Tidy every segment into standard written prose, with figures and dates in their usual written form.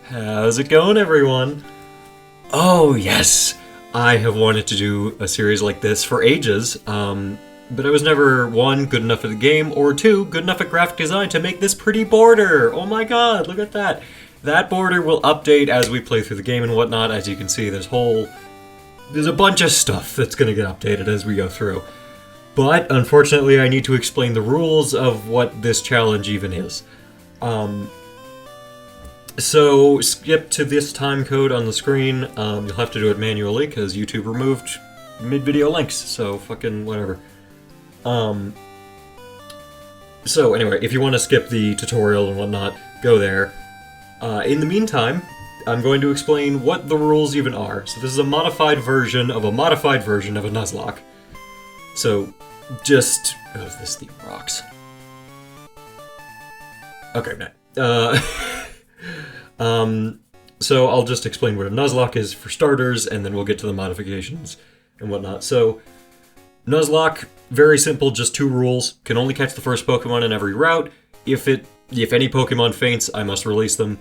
How's it going, everyone? Oh, yes! I have wanted to do a series like this for ages, but I was never, one, good enough at the game, or two, good enough at graphic design to make this pretty border! Oh my god, look at that! That border will update as we play through the game and whatnot. As you can see, there's a bunch of stuff that's gonna get updated as we go through. But, unfortunately, I need to explain the rules of what this challenge even is. So, skip to this time code on the screen. You'll have to do it manually, because YouTube removed mid-video links, so fucking whatever. So, anyway, if you want to skip the tutorial and whatnot, go there. In the meantime, I'm going to explain what the rules even are. So this is a modified version of a modified version of a Nuzlocke. So, just... Oh, this theme rocks. Okay, no. So I'll just explain what a Nuzlocke is for starters, and then we'll get to the modifications and whatnot. So, Nuzlocke, very simple, just two rules. Can only catch the first Pokemon in every route. If any Pokemon faints, I must release them.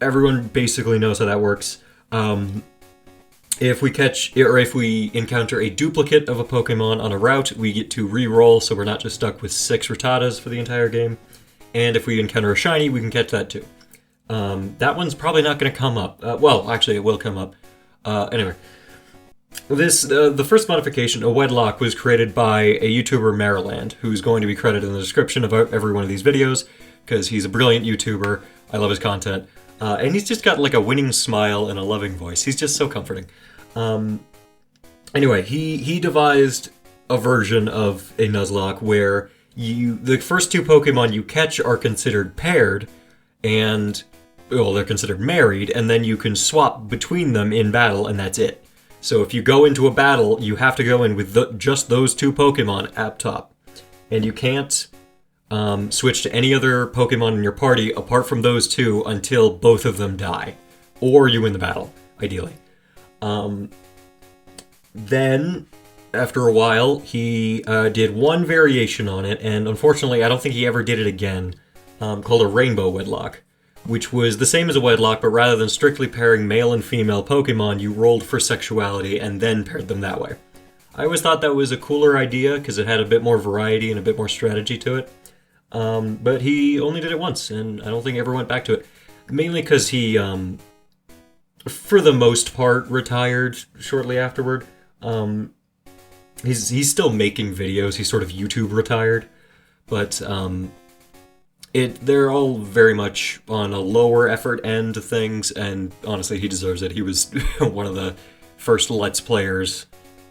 Everyone basically knows how that works. If we encounter a duplicate of a Pokemon on a route, we get to re-roll, so we're not just stuck with 6 Rattatas for the entire game. And if we encounter a shiny, we can catch that too. That one's probably not going to come up. Well, actually, it will come up. Anyway. The first modification, a Wedlocke, was created by a YouTuber, Maryland, who's going to be credited in the description of every one of these videos, because he's a brilliant YouTuber. I love his content. And he's just got like a winning smile and a loving voice. He's just so comforting. Anyway, he devised a version of a Nuzlocke where the first 2 Pokemon you catch are considered paired, and... well, they're considered married, and then you can swap between them in battle, and that's it. So if you go into a battle, you have to go in with just those 2 Pokemon up top. And you can't switch to any other Pokemon in your party apart from those 2 until both of them die. Or you win the battle, ideally. Then, after a while, he did one variation on it, and unfortunately I don't think he ever did it again, called a Rainbow Wedlocke, which was the same as a Wedlocke, but rather than strictly pairing male and female Pokemon, you rolled for sexuality and then paired them that way. I always thought that was a cooler idea, because it had a bit more variety and a bit more strategy to it. But he only did it once, and I don't think he ever went back to it. Mainly because he, for the most part, retired shortly afterward. He's still making videos, he's sort of YouTube retired, but, they're all very much on a lower effort end of things, and honestly, he deserves it. He was one of the first Let's Players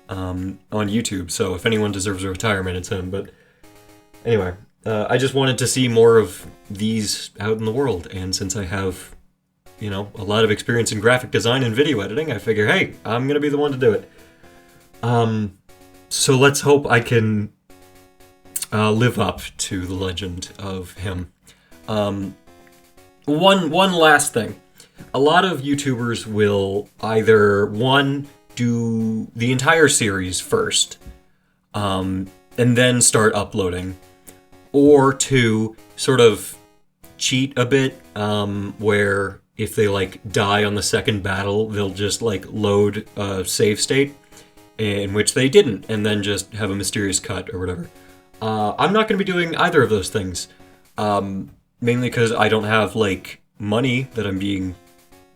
on YouTube, so if anyone deserves a retirement, it's him. But anyway, I just wanted to see more of these out in the world, and since I have, a lot of experience in graphic design and video editing, I figure, hey, I'm gonna be the one to do it. So let's hope I can live up to the legend of him. One last thing. A lot of YouTubers will either, one, do the entire series first, and then start uploading, or two, sort of cheat a bit, where if they, die on the second battle, they'll just, load a save state, in which they didn't, and then just have a mysterious cut or whatever. I'm not going to be doing either of those things, mainly because I don't have, money that I'm being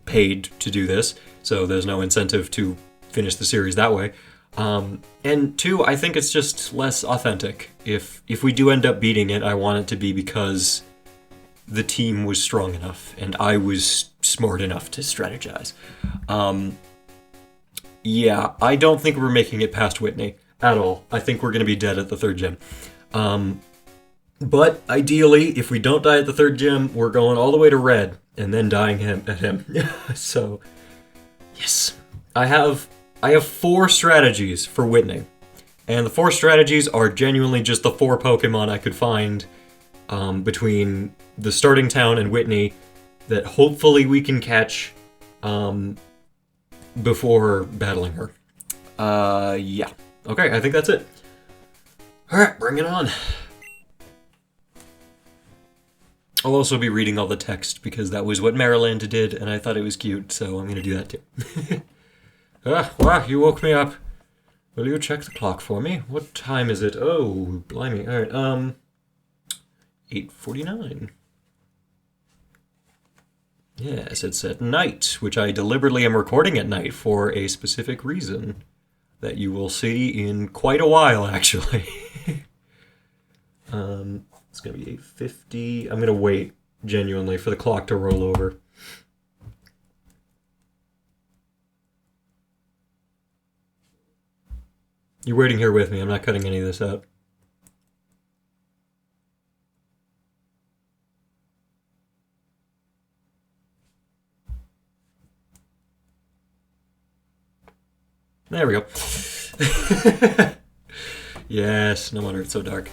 paid to do this, so there's no incentive to finish the series that way. And two, I think it's just less authentic. If we do end up beating it, I want it to be because the team was strong enough, and I was smart enough to strategize. Yeah, I don't think we're making it past Whitney at all. I think we're going to be dead at the third gym. But ideally, if we don't die at the third gym, we're going all the way to red and then dying at him. So, yes. I have 4 strategies for Whitney. And the 4 strategies are genuinely just the 4 Pokemon I could find between the starting town and Whitney that hopefully we can catch before battling her. Yeah. Okay, I think that's it. Alright, bring it on. I'll also be reading all the text because that was what Maryland did, and I thought it was cute, so I'm going to do that too. Wow, you woke me up. Will you check the clock for me? What time is it? Oh, blimey. Alright, 8:49. Yes, it's at night, which I deliberately am recording at night for a specific reason that you will see in quite a while, actually. It's going to be 8:50. I'm going to wait, genuinely, for the clock to roll over. You're waiting here with me. I'm not cutting any of this out. There we go. Yes, no wonder it's so dark.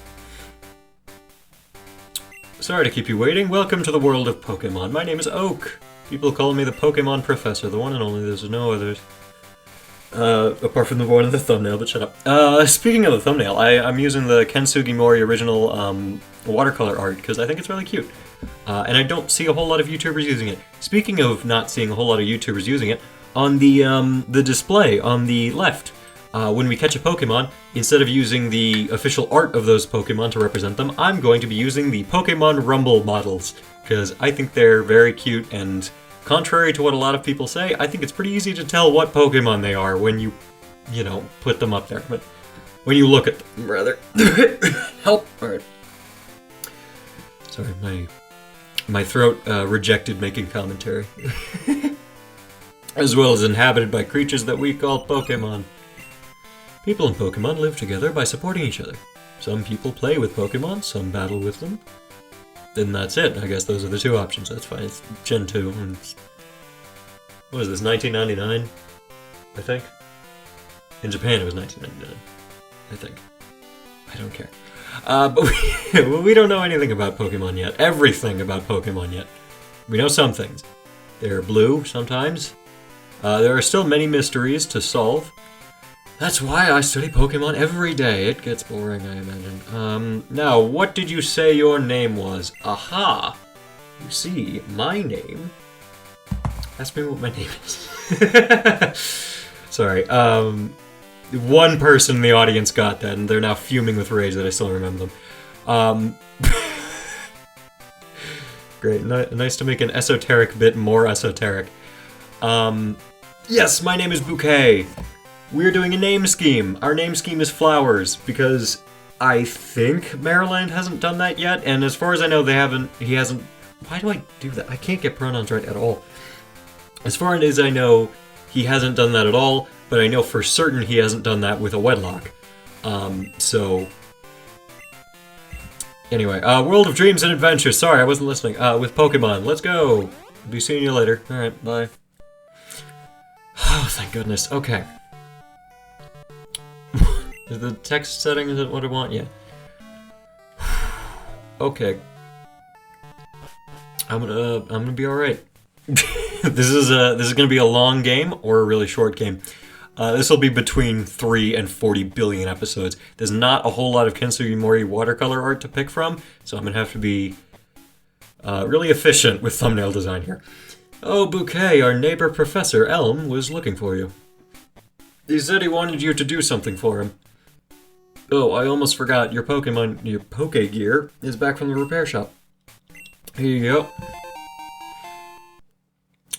Sorry to keep you waiting. Welcome to the world of Pokemon. My name is Oak. People call me the Pokemon Professor, the one and only. There's no others. Apart from the one in the thumbnail, but shut up. Speaking of the thumbnail, I'm using the Ken Sugimori original watercolor art because I think it's really cute. And I don't see a whole lot of YouTubers using it. Speaking of not seeing a whole lot of YouTubers using it, on the display on the left, when we catch a Pokemon, instead of using the official art of those Pokemon to represent them, I'm going to be using the Pokemon Rumble models, because I think they're very cute, and contrary to what a lot of people say, I think it's pretty easy to tell what Pokemon they are when you know, put them up there. But when you look at them, rather. Help! Alright. Sorry, my throat rejected making commentary. As well as inhabited by creatures that we call Pokemon. People in Pokemon live together by supporting each other. Some people play with Pokemon, some battle with them. Then that's it. I guess those are the 2 options. That's fine. It's Gen 2. And what is this, 1999? I think? In Japan it was 1999. I think. I don't care. But we don't know anything about Pokemon yet. Everything about Pokemon yet. We know some things. They're blue sometimes. There are still many mysteries to solve. That's why I study Pokemon every day. It gets boring, I imagine. Now, what did you say your name was? Aha! You see, my name... Ask me what my name is. Sorry, one person in the audience got that, and they're now fuming with rage that I still remember them. Great, nice to make an esoteric bit more esoteric. Yes, my name is Bouquet. We're doing a name scheme. Our name scheme is Flowers, because I think Maryland hasn't done that yet, and as far as I know, he hasn't... Why do I do that? I can't get pronouns right at all. As far as I know, he hasn't done that at all, but I know for certain he hasn't done that with a Wedlocke. So... Anyway, World of Dreams and Adventures. Sorry, I wasn't listening. With Pokemon. Let's go. Be seeing you later. Alright, bye. Oh, thank goodness. Okay. Is the text setting, is it what I want? Yeah. Okay. I'm gonna be alright. This is gonna be a long game or a really short game. This will be between 3 and 40 billion episodes. There's not a whole lot of Ken Sugimori watercolor art to pick from, so I'm gonna have to be really efficient with thumbnail design here. Oh, Bouquet, our neighbor Professor Elm was looking for you. He said he wanted you to do something for him. Oh, I almost forgot. Your Poke gear is back from the repair shop. Here you go.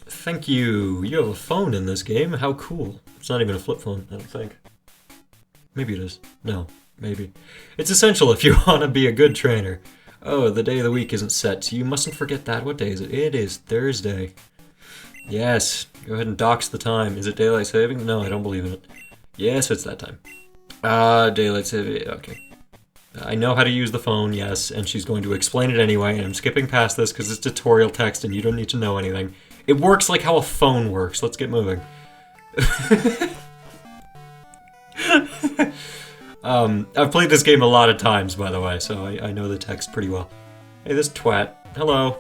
Thank you. You have a phone in this game. How cool. It's not even a flip phone, I don't think. Maybe it is. No, maybe. It's essential if you want to be a good trainer. Oh, the day of the week isn't set. You mustn't forget that. What day is it? It is Thursday. Yes. Go ahead and dox the time. Is it daylight saving? No, I don't believe in it. Yes, it's that time. Daylight saving. Okay. I know how to use the phone, yes, and she's going to explain it anyway, and I'm skipping past this because it's tutorial text and you don't need to know anything. It works like how a phone works. Let's get moving. I've played this game a lot of times, by the way, so I know the text pretty well. Hey, this twat. Hello.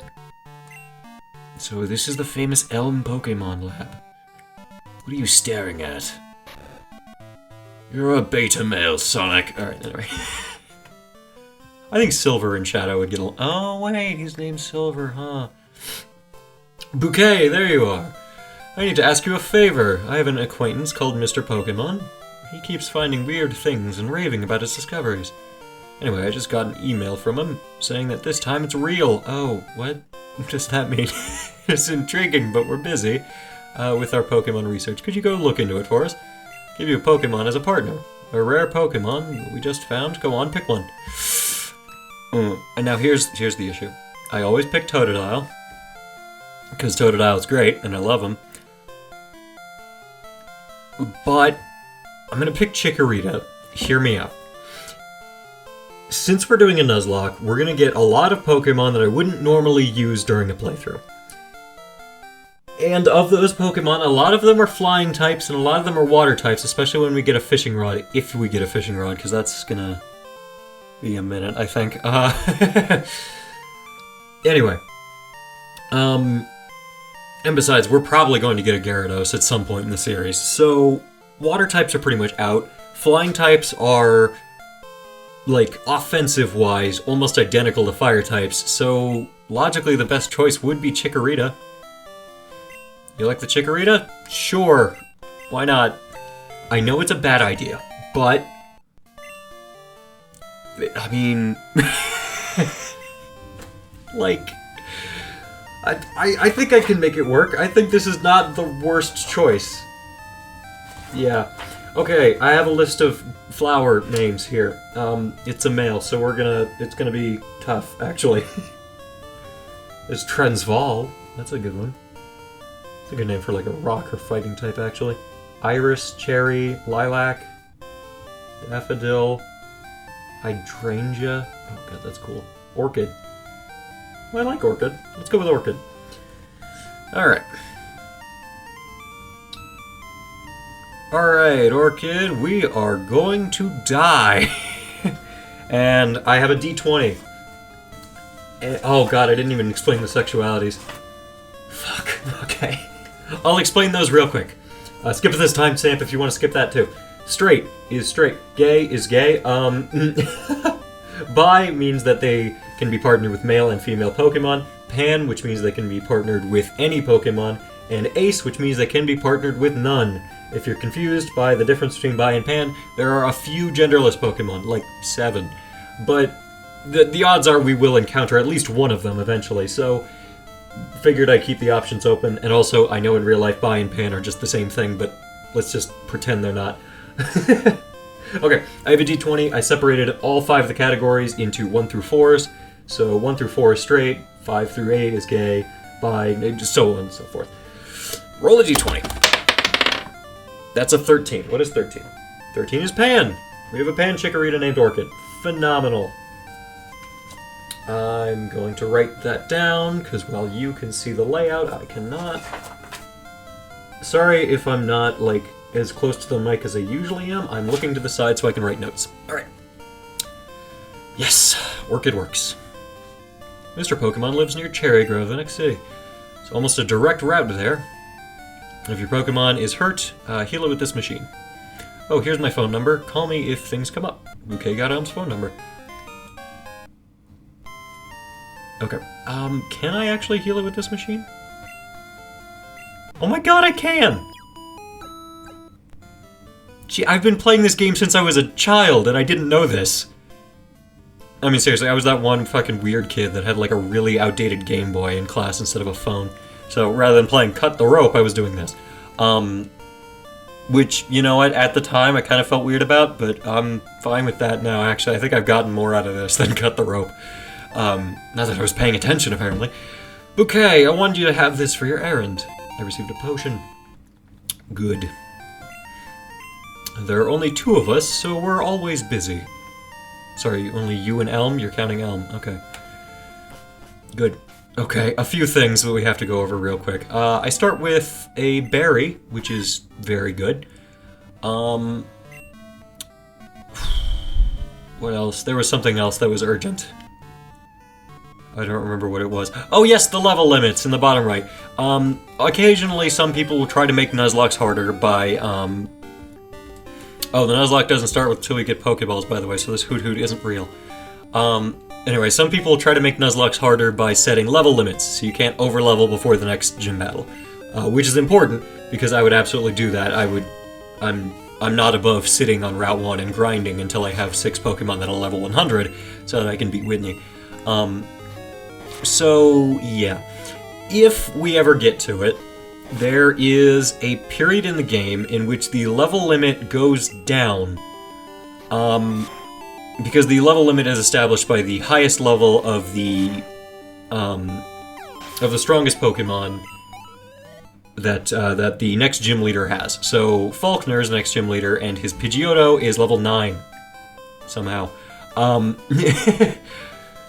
So this is the famous Elm Pokemon Lab. What are you staring at? You're a beta male, Sonic. Alright, anyway. I think Silver and Shadow would get along. Oh, wait, his name's Silver, huh? Bouquet, there you are. I need to ask you a favor. I have an acquaintance called Mr. Pokemon. He keeps finding weird things and raving about his discoveries. Anyway, I just got an email from him saying that this time it's real. Oh, what does that mean? It's intriguing, but we're busy with our Pokemon research. Could you go look into it for us? Give you a Pokemon as a partner. A rare Pokemon we just found. Go on, pick one. And now here's the issue. I always pick Totodile, because Totodile's great, and I love him. But I'm gonna pick Chikorita. Hear me out. Since we're doing a Nuzlocke, we're gonna get a lot of Pokemon that I wouldn't normally use during a playthrough. And of those Pokemon, a lot of them are flying types, and a lot of them are water types, especially when we get a fishing rod, if we get a fishing rod, because that's gonna be a minute, I think. Anyway. And besides, we're probably going to get a Gyarados at some point in the series, so water types are pretty much out. Flying types are, like, offensive-wise, almost identical to fire types, so logically the best choice would be Chikorita. You like the Chikorita? Sure. Why not? I know it's a bad idea, but I mean, like, I think I can make it work. I think this is not the worst choice. Yeah. Okay, I have a list of flower names here. It's a male, so it's gonna be tough, actually. There's Trenzval. That's a good one. It's a good name for like a rock or fighting type, actually. Iris, Cherry, Lilac, Daffodil, Hydrangea. Oh god, that's cool. Orchid. Well, I like Orchid. Let's go with Orchid. Alright. Alright, Orchid, we are going to die. And I have a D20. And, oh god, I didn't even explain the sexualities. Fuck, okay. I'll explain those real quick. Skip this timestamp if you want to skip that too. Straight is straight. Gay is gay. Bi means that they can be partnered with male and female Pokemon. Pan, which means they can be partnered with any Pokemon. And ace, which means they can be partnered with none. If you're confused by the difference between bi and pan, there are a few genderless Pokemon, like 7. But the odds are we will encounter at least one of them eventually, so figured I'd keep the options open. And also, I know in real life bi and pan are just the same thing, but let's just pretend they're not. Okay, I have a D20. I separated all 5 of the categories into 1 through 4s. So 1 through 4 is straight, 5 through 8 is gay, bi, so on and so forth. Roll a D20. That's a 13. What is 13? 13 is pan. We have a pan Chikorita named Orchid. Phenomenal. I'm going to write that down, because while you can see the layout, I cannot. Sorry if I'm not, like, as close to the mic as I usually am. I'm looking to the side so I can write notes. Alright. Yes, Orchid works. Mr. Pokemon lives near Cherry Grove, the next city. It's almost a direct route there. If your Pokemon is hurt, heal it with this machine. Oh, here's my phone number. Call me if things come up. Bouquet got Elm's phone number. Okay. Can I actually heal it with this machine? Oh my god, I can! Gee, I've been playing this game since I was a child, and I didn't know this. I mean, seriously, I was that one fucking weird kid that had like a really outdated Game Boy in class instead of a phone. So rather than playing Cut the Rope, I was doing this. Which, you know what, at the time I kind of felt weird about, but I'm fine with that now, actually. I think I've gotten more out of this than Cut the Rope. Not that I was paying attention, apparently. Bouquet, I wanted you to have this for your errand. I received a potion. Good. There are only 2 of us, so we're always busy. Sorry, only you and Elm? You're counting Elm. Okay. Good. Okay, a few things that we have to go over real quick. I start with a berry, which is very good. What else? There was something else that was urgent. I don't remember what it was. Oh yes, the level limits in the bottom right. Occasionally some people will try to make Nuzlockes harder by, Oh, the Nuzlocke doesn't start until we get Pokeballs, by the way, so this Hoot Hoot isn't real. Anyway, some people try to make Nuzlockes harder by setting level limits, so you can't overlevel before the next gym battle. Which is important, because I would absolutely do that. I'm not above sitting on Route 1 and grinding until I have 6 Pokemon that'll level 100, so that I can beat Whitney. So, yeah. If we ever get to it, there is a period in the game in which the level limit goes down, because the level limit is established by the highest level of the strongest Pokemon that the next gym leader has. So Faulkner's next gym leader, and his Pidgeotto is level 9, somehow.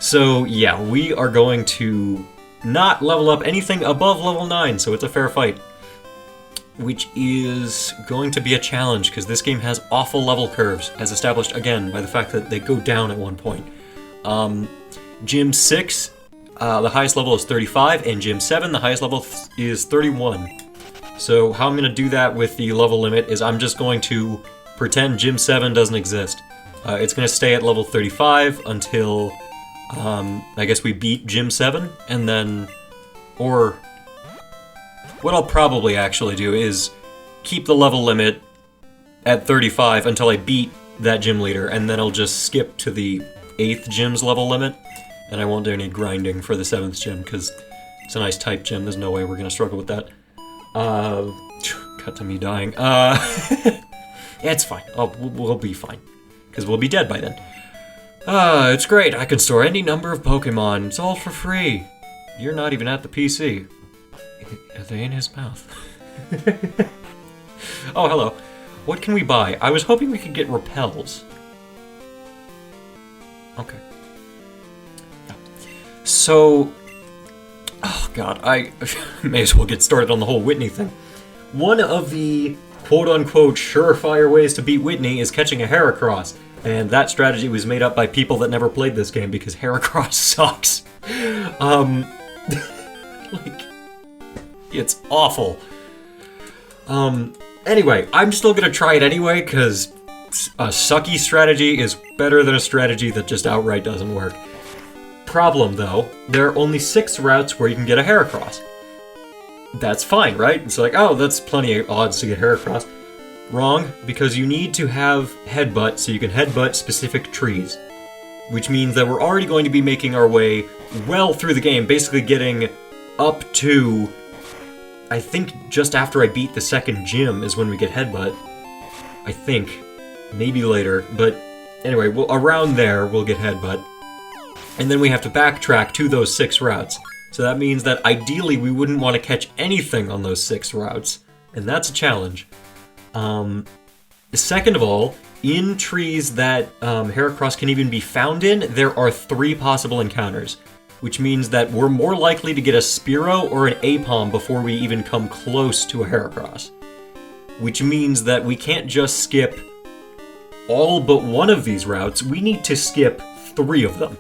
So yeah, we are going to not level up anything above level 9, so it's a fair fight. Which is going to be a challenge, because this game has awful level curves, as established again by the fact that they go down at one point. Gym 6, the highest level is 35, and Gym 7, the highest level is 31. So how I'm going to do that with the level limit is I'm just going to pretend Gym 7 doesn't exist. It's going to stay at level 35 until, I guess we beat Gym 7, and then, or what I'll probably actually do is keep the level limit at 35 until I beat that gym leader, and then I'll just skip to the 8th gym's level limit, and I won't do any grinding for the 7th gym, because it's a nice type gym, there's no way we're going to struggle with that. Cut to me dying. Yeah, it's fine. We'll be fine, because we'll be dead by then. It's great, I can store any number of Pokemon, it's all for free. You're not even at the PC. Are they in his mouth? Oh, hello. What can we buy? I was hoping we could get repels. Okay. Yeah. So, oh god, I may as well get started on the whole Whitney thing. One of the quote-unquote surefire ways to beat Whitney is catching a Heracross, and that strategy was made up by people that never played this game because Heracross sucks. Like, it's awful. Anyway, I'm still gonna try it anyway, because a sucky strategy is better than a strategy that just outright doesn't work. Problem, though, there are only 6 routes where you can get a Heracross. That's fine, right? It's like, oh, that's plenty of odds to get Heracross. Wrong, because you need to have Headbutt so you can headbutt specific trees. Which means that we're already going to be making our way well through the game, basically getting up to, I think just after I beat the 2nd gym is when we get Headbutt. I think. Maybe later, but anyway, around there we'll get Headbutt. And then we have to backtrack to those 6 routes. So that means that ideally we wouldn't want to catch anything on those 6 routes. And that's a challenge. Second of all, in trees that Heracross can even be found in, there are 3 possible encounters. Which means that we're more likely to get a Spearow or an Aipom before we even come close to a Heracross. Which means that we can't just skip all but one of these routes, we need to skip 3 of them.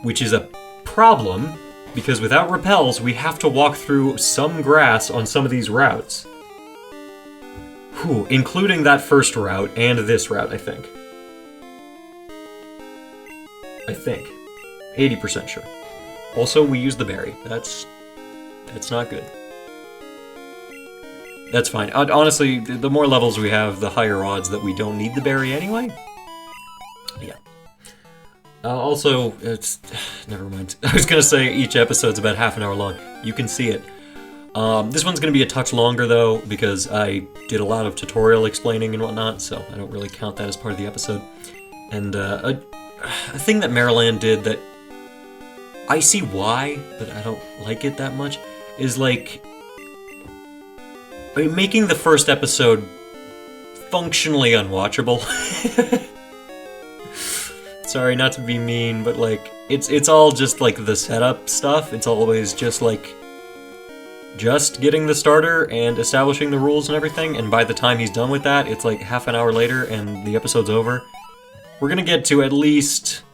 Which is a problem, because without repels, we have to walk through some grass on some of these routes. Whew, including that first route and this route, I think. 80% sure. Also, we use the berry. That's not good. That's fine. Honestly, the more levels we have, the higher odds that we don't need the berry anyway. Yeah. Also, it's... never mind. I was gonna say each episode's about half an hour long. You can see it. This one's gonna be a touch longer, though, because I did a lot of tutorial explaining and whatnot, so I don't really count that as part of the episode. And, a thing that Maryland did that I see why, but I don't like it that much, is like, making the first episode functionally unwatchable. Sorry, not to be mean, but like, it's all just like the setup stuff. It's always just like, just getting the starter and establishing the rules and everything, and by the time he's done with that, it's like half an hour later and the episode's over. We're gonna get to at least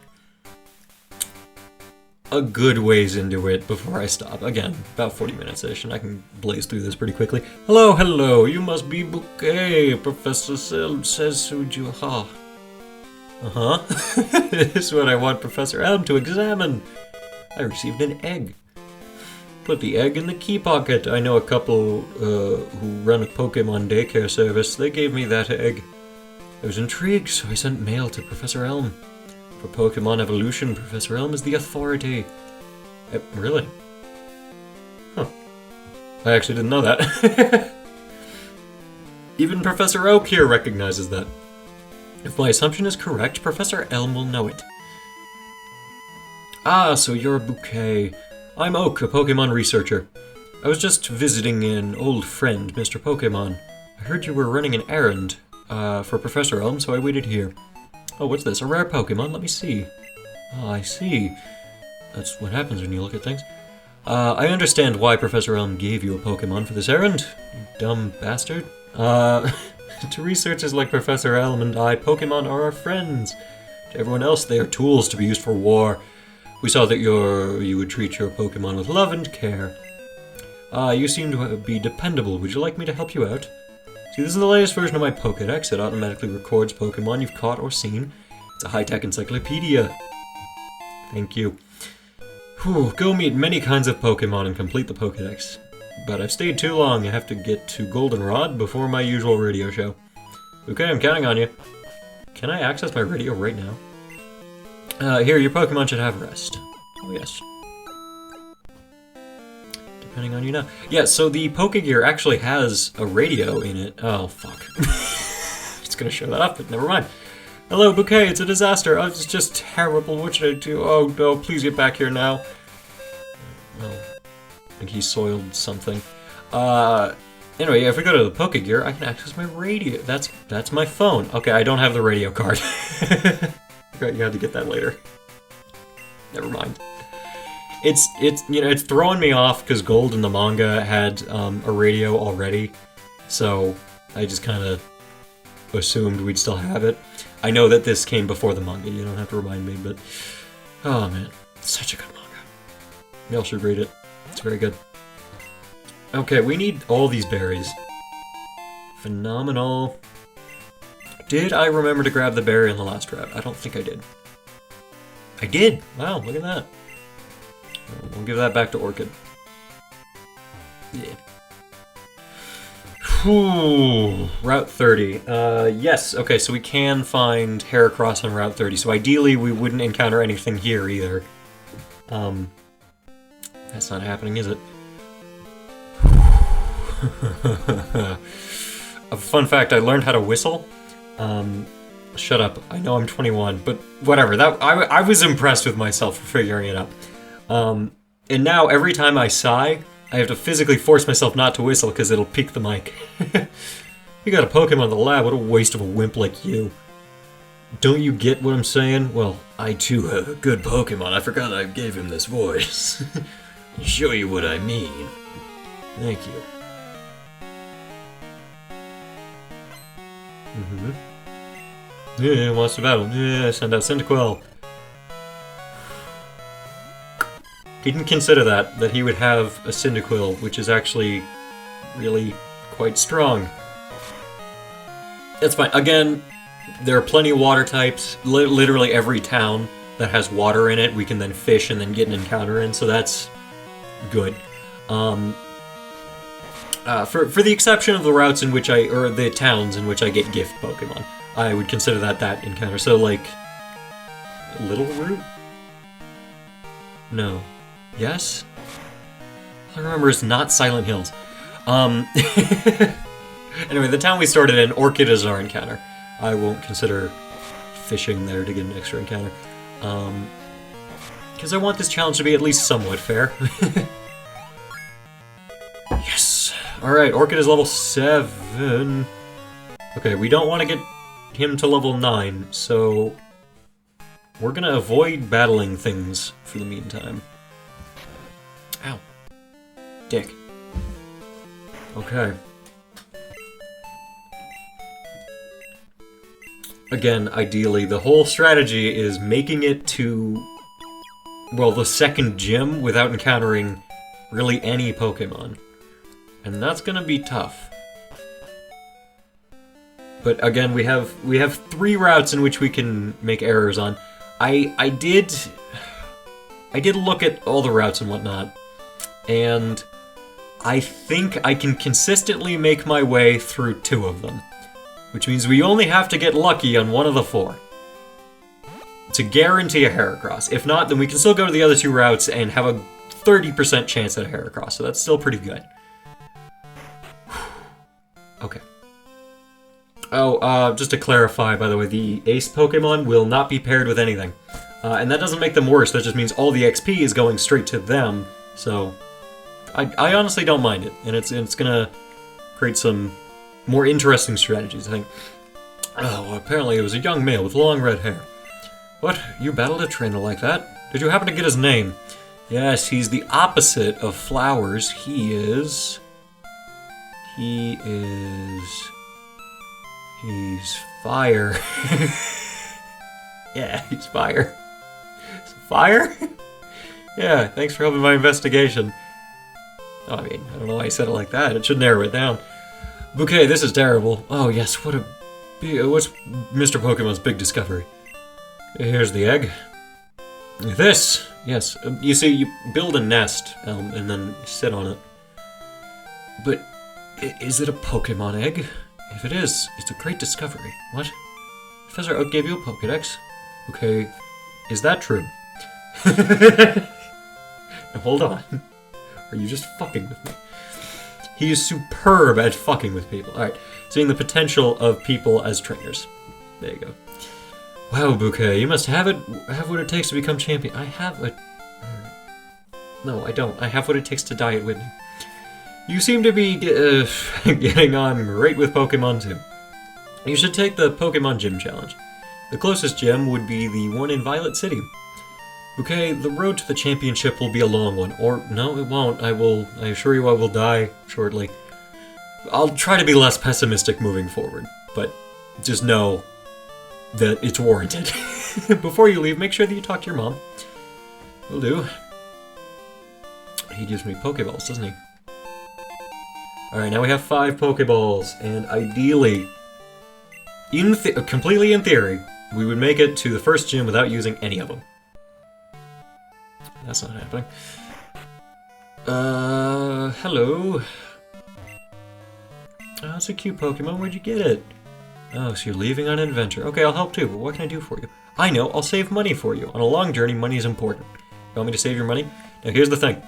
a good ways into it before I stop. Again, about 40 minutes-ish, and I can blaze through this pretty quickly. Hello, hello, you must be Bouquet. Professor Elm says who'd you... Uh-huh. This is what I want Professor Elm to examine. I received an egg. Put the egg in the key pocket. I know a couple who run a Pokemon daycare service. They gave me that egg. I was intrigued, so I sent mail to Professor Elm. For Pokemon evolution, Professor Elm is the authority. Really? Huh. I actually didn't know that. Even Professor Oak here recognizes that. If my assumption is correct, Professor Elm will know it. Ah, so you're a Bouquet. I'm Oak, a Pokemon researcher. I was just visiting an old friend, Mr. Pokemon. I heard you were running an errand for Professor Elm, so I waited here. Oh, what's this? A rare Pokemon? Let me see. Oh, I see. That's what happens when you look at things. I understand why Professor Elm gave you a Pokemon for this errand, you dumb bastard. To researchers like Professor Elm and I, Pokemon are our friends. To everyone else, they are tools to be used for war. We saw that you would treat your Pokemon with love and care. You seem to be dependable. Would you like me to help you out? See, this is the latest version of my Pokédex. It automatically records Pokemon you've caught or seen. It's a high-tech encyclopedia. Thank you. Whew, go meet many kinds of Pokemon and complete the Pokédex. But I've stayed too long. I have to get to Goldenrod before my usual radio show. Okay, I'm counting on you. Can I access my radio right now? Here, your Pokemon should have rest. Oh, yes. Depending on you now. Yeah, so the Pokegear actually has a radio in it. Oh, fuck. It's gonna show that up, but never mind. Hello, Bouquet, it's a disaster. Oh, it's just terrible. What should I do? Oh, no, please get back here now. Oh, I think he soiled something. Anyway, if we go to the Pokegear, I can access my radio. That's my phone. Okay, I don't have the radio card. You had to get that later. Never mind. It's throwing me off because Gold in the manga had a radio already, so I just kind of assumed we'd still have it. I know that this came before the manga. You don't have to remind me, but oh man, it's such a good manga. Y'all should read it. It's very good. Okay, we need all these berries. Phenomenal. Did I remember to grab the berry on the last route? I don't think I did. I did! Wow, look at that. We'll give that back to Orchid. Yeah. Whew, Route 30. Yes, okay, so we can find Heracross on Route 30, so ideally we wouldn't encounter anything here either. That's not happening, is it? A fun fact, I learned how to whistle. Shut up, I know I'm 21, but whatever, I was impressed with myself for figuring it out. And now every time I sigh, I have to physically force myself not to whistle because it'll peak the mic. You got a Pokemon in the lab, what a waste of a wimp like you. Don't you get what I'm saying? Well, I too have a good Pokemon, I forgot I gave him this voice. I'll show you what I mean. Thank you. Yeah, wants to battle. Yeah, send out Cyndaquil. Didn't consider that he would have a Cyndaquil, which is actually really quite strong. It's fine. Again, there are plenty of water types. Literally every town that has water in it, we can then fish and then get an encounter in, so that's good. For the exception of the routes in which or the towns in which I get gift Pokemon, I would consider that encounter. So, like, Little Root? No. Yes? All I remember is not Silent Hills. Anyway, the town we started in, Orchid is our encounter. I won't consider fishing there to get an extra encounter. Because I want this challenge to be at least somewhat fair. Yes! Alright, Orchid is level 7. Okay, we don't want to get him to level 9, so we're gonna avoid battling things for the meantime. Ow. Dick. Okay. Again, ideally, the whole strategy is making it to, well, the second gym without encountering really any Pokemon. And that's gonna be tough. But again, we have 3 routes in which we can make errors on. I did look at all the routes and whatnot, and I think I can consistently make my way through 2 of them. Which means we only have to get lucky on 1 of the 4. To guarantee a Heracross. If not, then we can still go to the other 2 routes and have a 30% chance at a Heracross, so that's still pretty good. Okay. Oh, just to clarify, by the way, the Ace Pokemon will not be paired with anything. And that doesn't make them worse, that just means all the XP is going straight to them, so I honestly don't mind it, and it's gonna create some more interesting strategies, I think. Oh, well, apparently it was a young male with long red hair. What? You battled a trainer like that? Did you happen to get his name? Yes, he's the opposite of Flowers. He's fire. Yeah, he's fire. Fire? Yeah, thanks for helping my investigation. Oh, I mean, I don't know why I said it like that. It should narrow it down. Bouquet, this is terrible. Oh yes, what's Mr. Pokemon's big discovery? Here's the egg. This, yes. You see, you build a nest, and then sit on it. But is it a Pokemon egg? If it is, it's a great discovery. What? Professor Oak gave you a Pokedex? Okay, is that true? Now hold on. Are you just fucking with me? He is superb at fucking with people. Alright, seeing the potential of people as trainers. There you go. Wow, Bouquet, you must have what it takes to become champion. I have a... No, I don't. I have what it takes to die at Whitney. You seem to be getting on great with Pokemon too. You should take the Pokemon Gym Challenge. The closest gym would be the one in Violet City. Okay, the road to the championship will be a long one. Or, no, it won't. I assure you I will die shortly. I'll try to be less pessimistic moving forward, but just know that it's warranted. Before you leave, make sure that you talk to your mom. Will do. He gives me Pokeballs, doesn't he? Alright, now we have 5 Pokeballs, and ideally, completely in theory, we would make it to the first gym without using any of them. That's not happening. Hello. Oh, it's a cute Pokemon. Where'd you get it? Oh, so you're leaving on an adventure. Okay, I'll help too, but what can I do for you? I know, I'll save money for you. On a long journey, money is important. You want me to save your money? Now, here's the thing.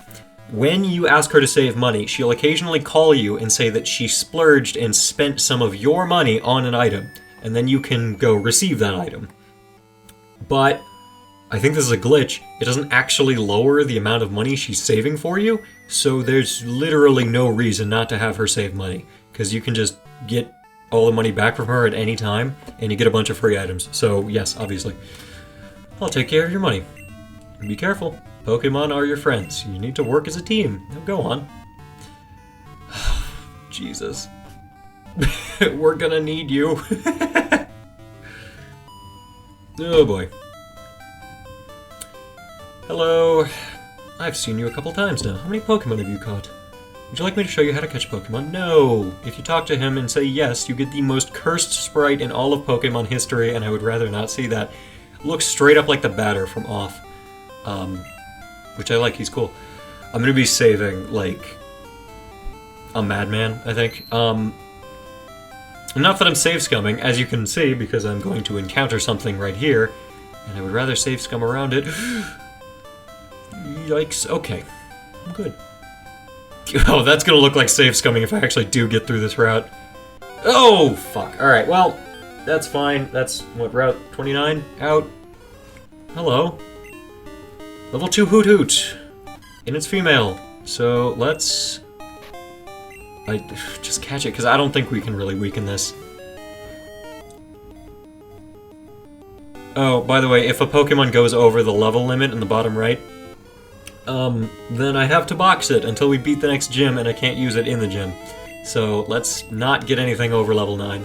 When you ask her to save money, she'll occasionally call you and say that she splurged and spent some of your money on an item, and then you can go receive that item. But I think this is a glitch. It doesn't actually lower the amount of money she's saving for you, so there's literally no reason not to have her save money, because you can just get all the money back from her at any time, and you get a bunch of free items. So yes, obviously. I'll take care of your money. Be careful. Pokemon are your friends. You need to work as a team. Now go on. Jesus. We're gonna need you. Oh boy. Hello. I've seen you a couple times now. How many Pokemon have you caught? Would you like me to show you how to catch Pokemon? No! If you talk to him and say yes, you get the most cursed sprite in all of Pokemon history, and I would rather not see that. Looks straight up like the batter from Off. Which I like, he's cool. I'm gonna be saving, like, a madman, I think. Not that I'm save scumming, as you can see, because I'm going to encounter something right here, and I would rather save scum around it. Yikes. Okay. I'm good. Oh, that's gonna look like save scumming if I actually do get through this route. Oh, fuck. Alright, well, that's fine. That's, what, Route 29? Out. Hello. Level 2 Hoot Hoot. And it's female. So, let's just catch it, because I don't think we can really weaken this. Oh, by the way, if a Pokemon goes over the level limit in the bottom right, then I have to box it until we beat the next gym, and I can't use it in the gym. So let's not get anything over level 9.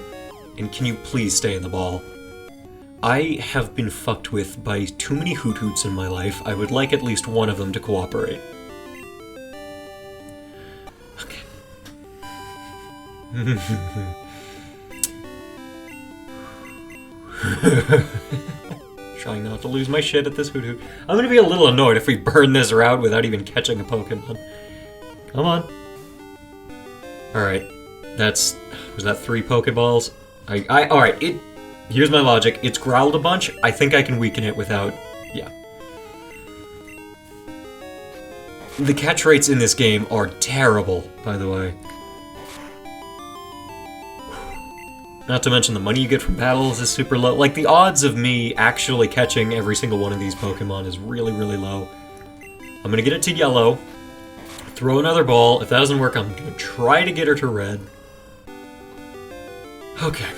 And can you please stay in the ball? I have been fucked with by too many Hoot-Hoots in my life. I would like at least one of them to cooperate. Okay. Trying not to lose my shit at this Hoot-Hoot. I'm gonna be a little annoyed if we burn this route without even catching a Pokemon. Come on. Alright. Was that 3 Pokeballs? Alright, here's my logic. It's growled a bunch. I think I can weaken it without... yeah. The catch rates in this game are terrible, by the way. Not to mention the money you get from battles is super low. Like, the odds of me actually catching every single one of these Pokemon is really, really low. I'm gonna get it to yellow, throw another ball. If that doesn't work, I'm gonna try to get her to red. Okay.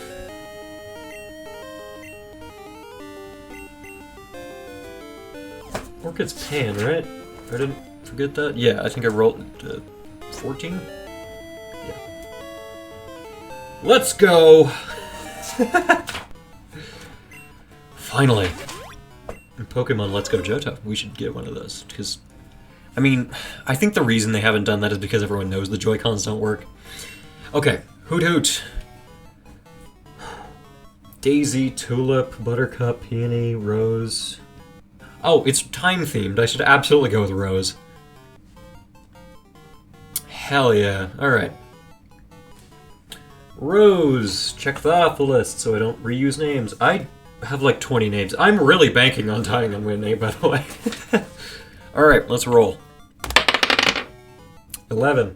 Orchid's Pan, right? I didn't forget that? Yeah, I think I rolled 14? Let's go! Finally. In Pokemon Let's Go Johto. We should get one of those, because... I mean, I think the reason they haven't done that is because everyone knows the Joy-Cons don't work. Okay, Hoot-Hoot. Daisy, Tulip, Buttercup, Peony, Rose... Oh, it's time-themed. I should absolutely go with Rose. Hell yeah. Alright. Rose! Check that off the list so I don't reuse names. I have like 20 names. I'm really banking on tying on my name, by the way. Alright, let's roll. 11.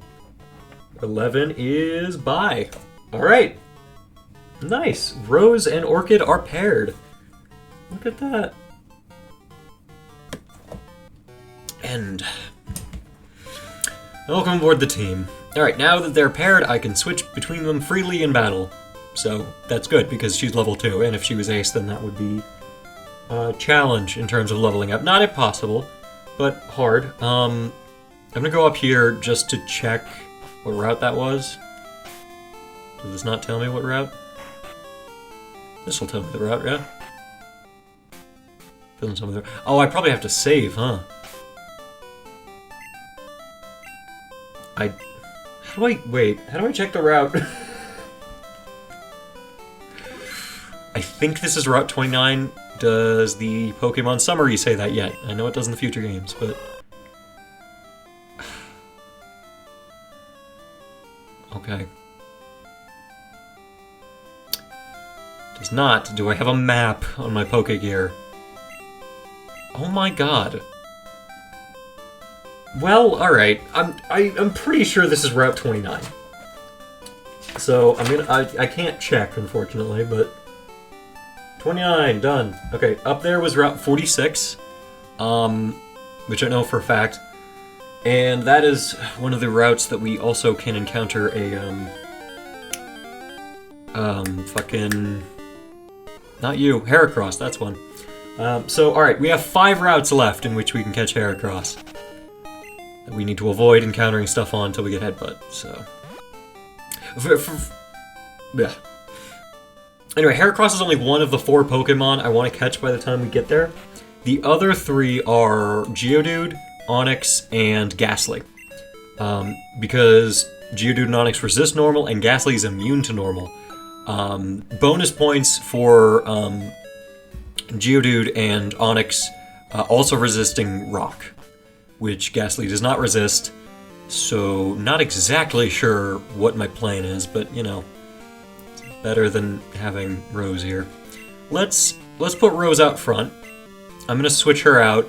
11 is bye. Alright. Nice. Rose and Orchid are paired. Look at that. And welcome aboard the team. Alright, now that they're paired, I can switch between them freely in battle. So, that's good, because she's level 2, and if she was ace, then that would be a challenge in terms of leveling up. Not impossible, but hard. I'm gonna go up here just to check what route that was. Does this not tell me what route? This will tell me the route, yeah? Doesn't tell me the... Oh, I probably have to save, huh? How do I check the route? I think this is Route 29. Does the Pokemon Summary say that yet? I know it does in the future games, but... Okay. Does not. Do I have a map on my Pokegear? Oh my god. Well, alright. I'm pretty sure this is Route 29. So, I can't check, unfortunately, but... 29, done. Okay, up there was Route 46, which I know for a fact. And that is one of the routes that we also can encounter a, fucking... Not you, Heracross, that's one. So, alright, we have 5 routes left in which we can catch Heracross. That we need to avoid encountering stuff on until we get Headbutt, so... Yeah. Anyway, Heracross is only one of the 4 Pokemon I want to catch by the time we get there. The other 3 are Geodude, Onix, and Ghastly. Because Geodude and Onix resist normal, and Ghastly is immune to normal. Bonus points for Geodude and Onix also resisting Rock, which Ghastly does not resist, so not exactly sure what my plan is, but, you know, it's better than having Rose here. Let's put Rose out front. I'm gonna switch her out,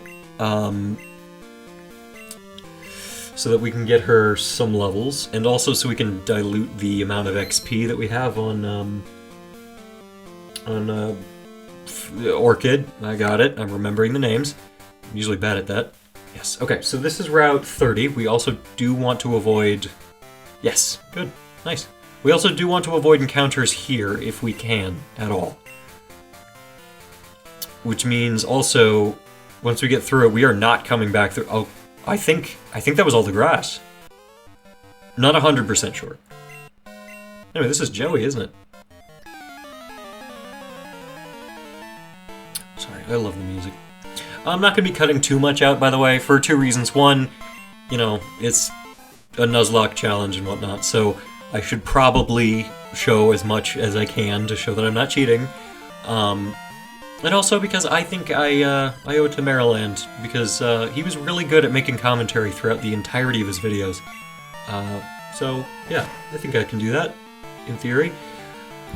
so that we can get her some levels, and also so we can dilute the amount of XP that we have on Orchid. I got it. I'm remembering the names. I'm usually bad at that. Yes. Okay, so this is Route 30. We also do want to avoid Yes, good, nice. We also do want to avoid encounters here if we can at all. Which means also, once we get through it, we are not coming back through. Oh, I think that was all the grass. Not 100% sure. Anyway, this is Joey, isn't it? Sorry, I love the music. I'm not going to be cutting too much out, by the way, for 2 reasons. One, you know, it's a Nuzlocke challenge and whatnot, so I should probably show as much as I can to show that I'm not cheating. And also because I think I owe it to Maryland, because he was really good at making commentary throughout the entirety of his videos. So, yeah, I think I can do that, in theory.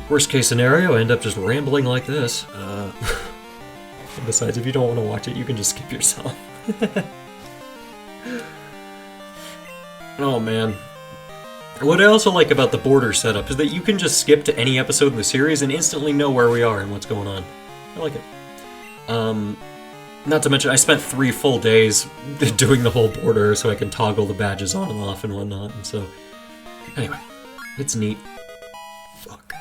Worst case scenario, I end up just rambling like this. Besides, if you don't want to watch it, you can just skip yourself. Oh, man. What I also like about the border setup is that you can just skip to any episode in the series and instantly know where we are and what's going on. I like it. Not to mention, I spent 3 full days doing the whole border so I can toggle the badges on and off and whatnot, and so... Anyway, it's neat. Fuck.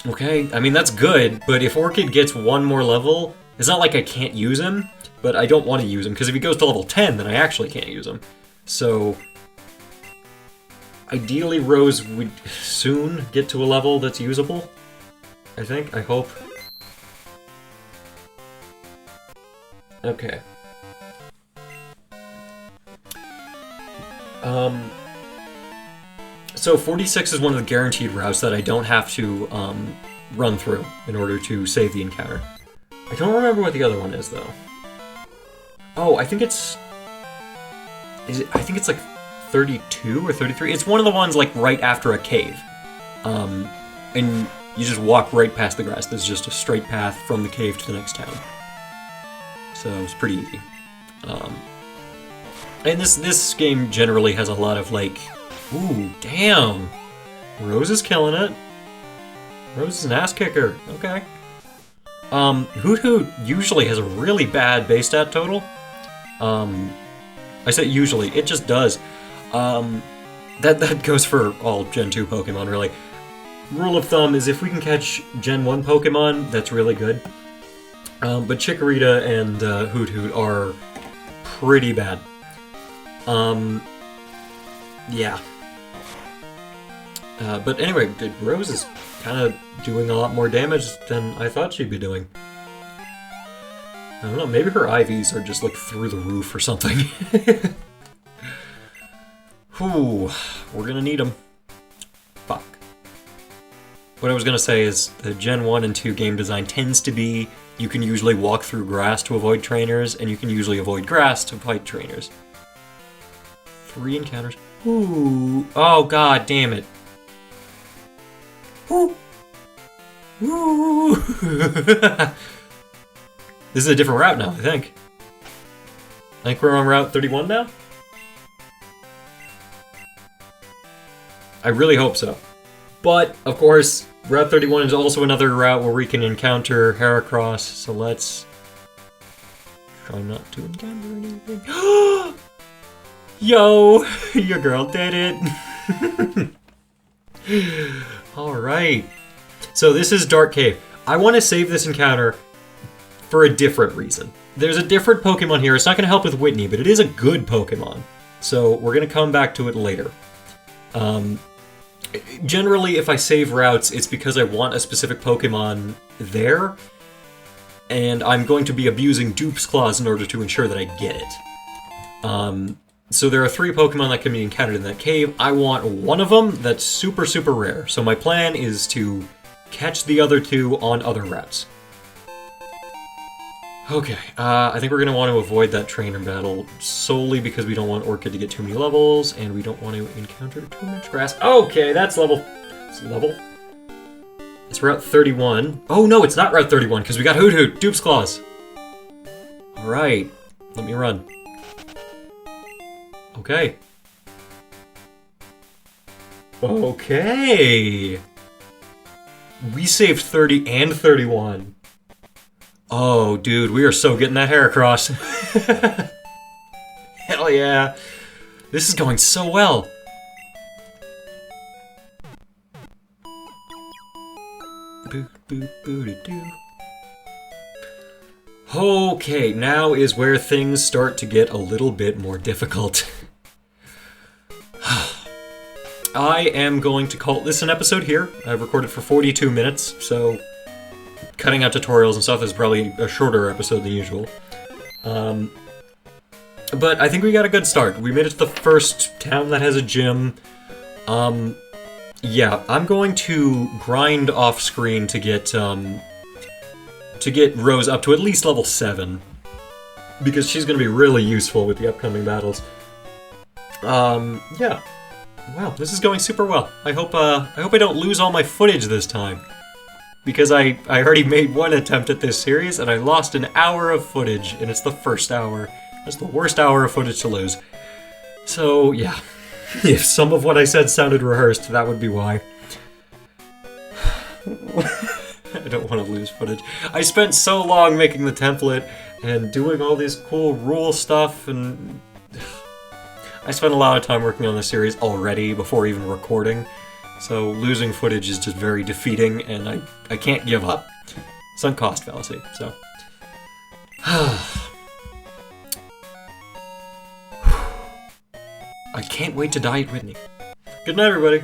Okay, I mean, that's good, but if Orchid gets 1 more level, it's not like I can't use him, but I don't want to use him, because if he goes to level 10, then I actually can't use him. So... Ideally, Rose would soon get to a level that's usable. I think, I hope. Okay. So 46 is one of the guaranteed routes that I don't have to run through in order to save the encounter. I don't remember what the other one is though. Oh, I think it's... I think it's like 32 or 33. It's one of the ones like right after a cave. And you just walk right past the grass. There's just a straight path from the cave to the next town. So it's pretty easy. And this game generally has a lot of like, ooh, damn, Rose is killing it. Rose is an ass kicker. Okay. Hoot Hoot usually has a really bad base stat total. I say usually, it just does. That goes for all Gen 2 Pokemon, really. Rule of thumb is if we can catch Gen 1 Pokemon, that's really good. But Chikorita and Hoot Hoot are pretty bad. Yeah. But anyway, Rose is kind of doing a lot more damage than I thought she'd be doing. I don't know, maybe her IVs are just like through the roof or something. Whew, we're gonna need them. Fuck. What I was gonna say is the Gen 1 and 2 game design tends to be you can usually walk through grass to avoid trainers, and you can usually avoid grass to fight trainers. 3 encounters. Ooh. Oh, god damn it. Ooh. Ooh. This is a different route now, I think. I think we're on Route 31 now? I really hope so. But, of course, Route 31 is also another route where we can encounter Heracross, so let's try not to encounter anything. Yo! Your girl did it! Alright. So this is Dark Cave. I want to save this encounter for a different reason. There's a different Pokemon here. It's not going to help with Whitney, but it is a good Pokemon. So we're going to come back to it later. Generally, if I save routes, it's because I want a specific Pokemon there, and I'm going to be abusing Dupe's Claws in order to ensure that I get it. So there are 3 Pokemon that can be encountered in that cave. I want one of them that's super, super rare. So my plan is to catch the other 2 on other routes. Okay, I think we're going to want to avoid that trainer battle solely because we don't want Orchid to get too many levels, and we don't want to encounter too much grass. Okay, that's level. It's level. It's Route 31. Oh no, it's not Route 31 because we got Hoot Hoot, Dupe's Claws. Alright, let me run. Okay. Okay. We saved 30 and 31. Oh, dude, we are so getting that Heracross. Hell yeah. This is going so well. Boo, boo, boo, doo, doo. Okay, now is where things start to get a little bit more difficult. I am going to call this an episode here. I've recorded for 42 minutes, so cutting out tutorials and stuff is probably a shorter episode than usual. But I think we got a good start. We made it to the first town that has a gym. Yeah, I'm going to grind off screen to get Rose up to at least level 7. Because she's going to be really useful with the upcoming battles. Yeah. Wow, this is going super well. I hope I don't lose all my footage this time. Because I already made one attempt at this series, and I lost an hour of footage, and it's the first hour. That's the worst hour of footage to lose. So, yeah. If some of what I said sounded rehearsed, that would be why. I don't want to lose footage. I spent so long making the template, and doing all this cool rule stuff, and... I spent a lot of time working on the series already before even recording, so losing footage is just very defeating, and I can't give up. Sunk cost fallacy, so... I can't wait to die at Whitney. Good night, everybody.